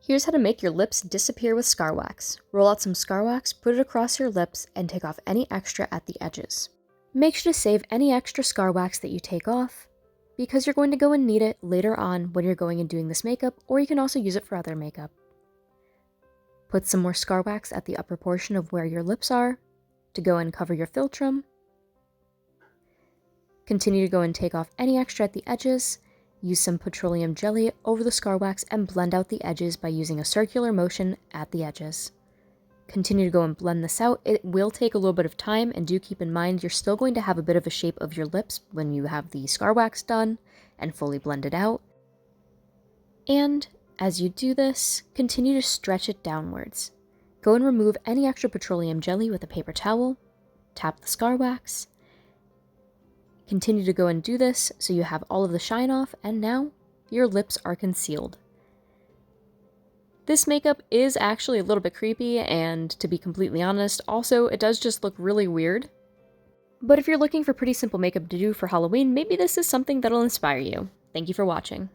Here's how to make your lips disappear with Scar Wax. Roll out some Scar Wax, put it across your lips, and take off any extra at the edges. Make sure to save any extra Scar Wax that you take off, because you're going to go and need it later on when you're going and doing this makeup, or you can also use it for other makeup. Put some more Scar Wax at the upper portion of where your lips are, to go and cover your philtrum. Continue to go and take off any extra at the edges. Use some petroleum jelly over the Scar Wax and blend out the edges by using a circular motion at the edges. Continue to go and blend this out. It will take a little bit of time, and do keep in mind you're still going to have a bit of a shape of your lips when you have the Scar Wax done and fully blended out. And as you do this, continue to stretch it downwards. Go and remove any extra petroleum jelly with a paper towel. Tap the Scar Wax. Continue to go and do this so you have all of the shine off, and now your lips are concealed. This makeup is actually a little bit creepy, and to be completely honest, also it does just look really weird. But if you're looking for pretty simple makeup to do for Halloween, maybe this is something that'll inspire you. Thank you for watching.